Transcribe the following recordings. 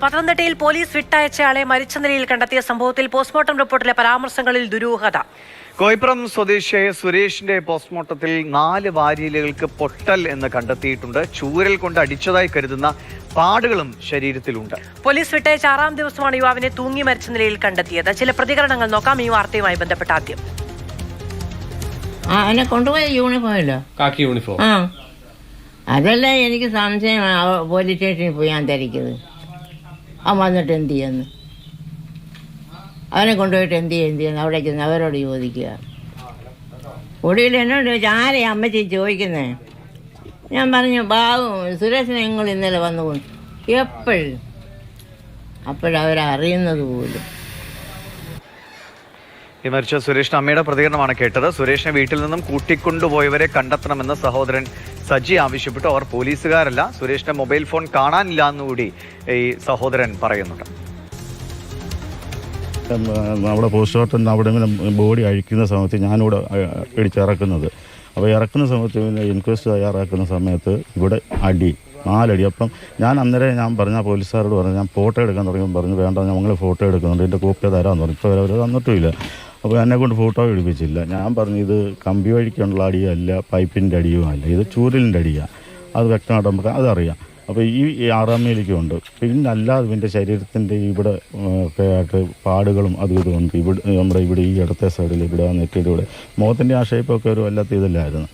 പത്തനംതിട്ടയിൽ പോലീസ് വിട്ടയച്ചയാളെ മരിച്ച നിലയിൽ കണ്ടെത്തിയ സംഭവത്തിൽ പോസ്റ്റ്മോർട്ടം റിപ്പോർട്ടിലെ പരാമർശങ്ങളിൽ ദുരൂഹത. കോയിപ്പുറം സ്വദേശിയായ സുരേഷിന്റെ പോസ്റ്റ്മോർട്ടത്തിൽ 4 വാരിയലുകൾക്ക് പൊട്ടൽ എന്ന് കണ്ടെത്തിയിട്ടുണ്ട്. ചൂരൽ കൊണ്ട് അടിച്ചതായി കരുതുന്ന പാടുകളും ശരീരത്തിലുണ്ട്. പോലീസ് വിട്ടയച്ച 6-ാം ദിവസമാണ് യുവാവിനെ തൂങ്ങി മരിച്ച നിലയിൽ കണ്ടെത്തിയത്. ചില പ്രതികരണങ്ങൾ നോക്കാം. ഈ വാർത്തയുമായി ബന്ധപ്പെട്ട ആദ്യം. അവനെ കൊണ്ടുപോയ യൂണിഫോമില്ലോ, കാക്കി യൂണിഫോം. അതല്ല എനിക്ക് സംശയം. പോലീസ് സ്റ്റേഷനിൽ പോയി ഞാൻ തിരക്കിയത് അവൻ വന്നിട്ട് എന്ത് ചെയ്യുന്നു, അവനെ കൊണ്ടുപോയിട്ട് എന്ത് ചെയ്യുന്നു അവിടെ ചെന്ന് അവരോട് ചോദിക്കുക. ഒടുവിൽ എന്നോട് ചോദിച്ചു, ആരെയും അമ്മച്ചി ചോദിക്കുന്നേ? ഞാൻ പറഞ്ഞു, ബാബു സുരേഷിനെ നിങ്ങൾ ഇന്നലെ വന്നു കൊണ്ട്. അപ്പോഴവരറിയുന്നത് പോലും. ഈ മരിച്ച സുരേഷിന്റെ അമ്മയുടെ പ്രതികരണമാണ് കേട്ടത്. സുരേഷിനെ വീട്ടിൽ നിന്നും കൂട്ടിക്കൊണ്ടുപോയവരെ കണ്ടെത്തണമെന്ന് സഹോദരൻ സജി ആവശ്യപ്പെട്ടു. അവർ പോലീസുകാരല്ല. സുരേഷിന്റെ മൊബൈൽ ഫോൺ കാണാനില്ല എന്നുകൂടി ഈ സഹോദരൻ പറയുന്നുണ്ട്. അവിടെ പോസ്റ്റ്മോർട്ടം അവിടെ ബോഡി അഴിക്കുന്ന സമയത്ത് ഞാനിവിടെ ഇടിച്ചിറക്കുന്നത്. അപ്പോൾ ഇറക്കുന്ന സമയത്ത് ഇൻക്വസ്റ്റ് തയ്യാറാക്കുന്ന സമയത്ത് ഇവിടെ 4 അടി. അപ്പം ഞാൻ അന്നേരം ഞാൻ പറഞ്ഞ പോലീസുകാരോട് പറഞ്ഞു, ഞാൻ ഫോട്ടോ എടുക്കാൻ തുടങ്ങി. പറഞ്ഞു വേണ്ട, ഞങ്ങൾ ഫോട്ടോ എടുക്കുന്നുണ്ട്, എൻ്റെ കോപ്പി തരാമെന്ന് പറഞ്ഞു. ഇപ്പോൾ അവർ തന്നിട്ടുമില്ല. അപ്പോൾ എന്നെ കൊണ്ട് ഫോട്ടോ എടുപ്പിച്ചില്ല. ഞാൻ പറഞ്ഞു, ഇത് കമ്പി വഴിക്കുള്ള അടിയല്ല, പൈപ്പിൻ്റെ അടിയുമല്ല, ഇത് ചൂരലിൻ്റെ അടിയാണ്. അത് വ്യക്തമായിട്ട് നമുക്ക് അതറിയാം. അപ്പോൾ ഈ 6-ാം മേലിക്കുണ്ട്. പിന്നെ അല്ലാതെ ഇതിൻ്റെ ശരീരത്തിൻ്റെ ഇവിടെ ഒക്കെ ആയിട്ട് പാടുകളും അതും ഇതുമുണ്ട്. നമ്മുടെ ഇവിടെ ഈ ഇടത്തെ സൈഡിൽ ഇവിടെ നെറ്റിയുടെ ഇവിടെ മുഖത്തിൻ്റെ ആ ഷേപ്പൊക്കെ ഒരു വല്ലാത്ത ഇതല്ലായിരുന്നു.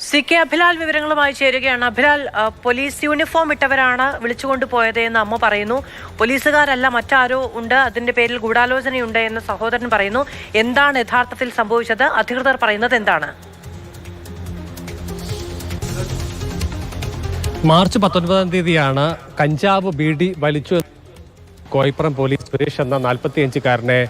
CK അഭിലാൽ വിവരങ്ങളുമായി ചേരുകയാണ്. അഭിലാൽ, പോലീസ് യൂണിഫോം ഇട്ടവരാണ് വിളിച്ചുകൊണ്ടുപോയത് എന്ന് അമ്മ പറയുന്നു. പോലീസുകാരല്ല, മറ്റാരോ ഉണ്ട്, അതിന്റെ പേരിൽ ഗൂഢാലോചനയുണ്ട് എന്ന് സഹോദരൻ പറയുന്നു. എന്താണ് യഥാർത്ഥത്തിൽ സംഭവിച്ചത്? അധികൃതർ പറയുന്നത് എന്താണ്? മാർച്ച് 19-ാം തീയതിയാണ് കഞ്ചാവ് ബീഡി വലിച്ചു കോയിപ്പുറം പോലീസ് സുരേഷ് എന്ന 45-കാരനെ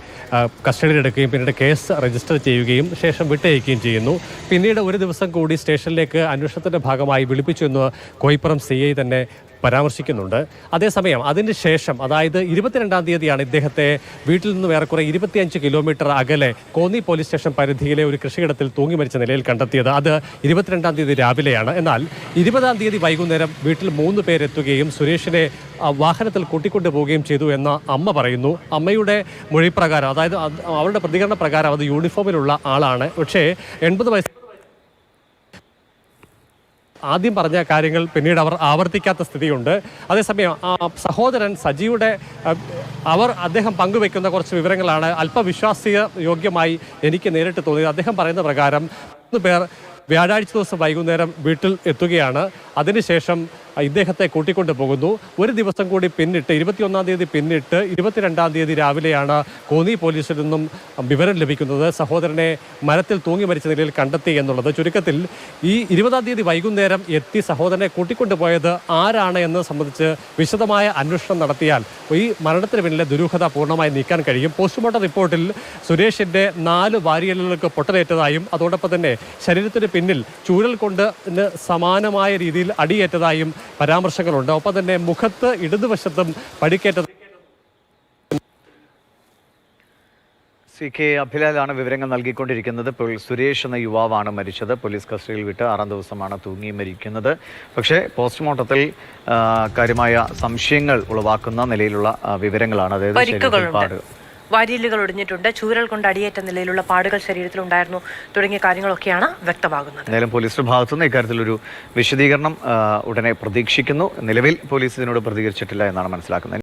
കസ്റ്റഡിയിലെടുക്കുകയും പിന്നീട് കേസ് രജിസ്റ്റർ ചെയ്യുകയും ശേഷം വിട്ടയക്കുകയും ചെയ്യുന്നു. പിന്നീട് ഒരു ദിവസം കൂടി സ്റ്റേഷനിലേക്ക് അന്വേഷണത്തിന്റെ ഭാഗമായി വിളിപ്പിച്ചു എന്ന് കോയിപ്പുറം CI തന്നെ പരാമർശിക്കുന്നുണ്ട്. അതേസമയം അതിന് ശേഷം, അതായത് 22-ാം തീയതിയാണ് ഇദ്ദേഹത്തെ വീട്ടിൽ നിന്നും ഏറെക്കുറെ 25 കിലോമീറ്റർ അകലെ കോന്നി പോലീസ് സ്റ്റേഷൻ പരിധിയിലെ ഒരു കൃഷിയിടത്തിൽ തൂങ്ങി മരിച്ച നിലയിൽ കണ്ടെത്തിയത്. അത് 22-ാം തീയതി രാവിലെയാണ്. എന്നാൽ 20-ാം തീയതി വൈകുന്നേരം വീട്ടിൽ 3 പേരെത്തുകയും സുരേഷിനെ വാഹനത്തിൽ കൂട്ടിക്കൊണ്ടുപോവുകയും ചെയ്തു എന്ന് അമ്മ പറയുന്നു. അമ്മയുടെ മൊഴിപ്രകാരം, അതായത് അവരുടെ പ്രതികരണ പ്രകാരം അത് യൂണിഫോമിലുള്ള ആളാണ്. പക്ഷേ 80 വയസ്സ് ആദ്യം പറഞ്ഞ കാര്യങ്ങൾ പിന്നീട് അവർ ആവർത്തിക്കാത്ത സ്ഥിതിയുണ്ട്. അതേസമയം സഹോദരൻ സജിയുടെ അദ്ദേഹം പങ്കുവെക്കുന്ന കുറച്ച് വിവരങ്ങളാണ് അല്പവിശ്വാസീയ യോഗ്യമായി എനിക്ക് നേരിട്ട് തോന്നിയത്. അദ്ദേഹം പറയുന്ന പ്രകാരം 3 പേർ വ്യാഴാഴ്ച ദിവസം വൈകുന്നേരം വീട്ടിൽ എത്തുകയാണ്. അതിനുശേഷം ഇദ്ദേഹത്തെ കൂട്ടിക്കൊണ്ടു പോകുന്നു. ഒരു ദിവസം കൂടി പിന്നിട്ട് 21-ാം തീയതി പിന്നിട്ട് 22-ാം തീയതി രാവിലെയാണ് കോന്നി പോലീസിൽ നിന്നും വിവരം ലഭിക്കുന്നത്. സഹോദരനെ മരത്തിൽ തൂങ്ങി മരിച്ച നിലയിൽ കണ്ടെത്തി എന്നുള്ളത്. ചുരുക്കത്തിൽ ഈ 20-ാം തീയതി വൈകുന്നേരം എത്തി സഹോദരനെ കൂട്ടിക്കൊണ്ടുപോയത് ആരാണ് എന്ന് സംബന്ധിച്ച് വിശദമായ അന്വേഷണം നടത്തിയാൽ ഈ മരണത്തിന് പിന്നിലെ ദുരൂഹത പൂർണ്ണമായി നീക്കാൻ കഴിയും. പോസ്റ്റ്മോർട്ടം റിപ്പോർട്ടിൽ സുരേഷിന്റെ 4 വാരിയലുകൾക്ക് പൊട്ടലേറ്റതായും അതോടൊപ്പം തന്നെ ശരീരത്തിന് പിന്നിൽ ചൂരൽ കൊണ്ട് സമാനമായ രീതിയിൽ അടിയേറ്റതായും പരാമർശങ്ങളുണ്ട്. ഒപ്പം തന്നെ മുഖത്ത് ഇടതുവശത്തും പരിക്കേറ്റത്. CK അഭിലാലാണ് വിവരങ്ങൾ നൽകിക്കൊണ്ടിരിക്കുന്നത്. സുരേഷ് എന്ന യുവാവാണ് മരിച്ചത്. പോലീസ് കസ്റ്റഡിയിൽ വിട്ട് 6-ാം ദിവസമാണ് തൂങ്ങി മരിക്കുന്നത്. പക്ഷേ പോസ്റ്റ്മോർട്ടത്തിൽ കാര്യമായ സംശയങ്ങൾ ഉളവാക്കുന്ന നിലയിലുള്ള വിവരങ്ങളാണ്. അതായത് വാരിയലുകൾ ഒടിഞ്ഞിട്ടുണ്ട്, ചൂരൽ കൊണ്ട് അടിയേറ്റ നിലയിലുള്ള പാടുകൾ ശരീരത്തിലുണ്ടായിരുന്നു തുടങ്ങിയ കാര്യങ്ങളൊക്കെയാണ് വ്യക്തമാകുന്നത്. എന്തായാലും പോലീസിന്റെ ഭാഗത്തുനിന്ന് ഇക്കാര്യത്തിലൊരു വിശദീകരണം ഉടനെ പ്രതീക്ഷിക്കുന്നു. നിലവിൽ പോലീസ് ഇതിനോട് പ്രതികരിച്ചിട്ടില്ല എന്നാണ് മനസ്സിലാക്കുന്നത്.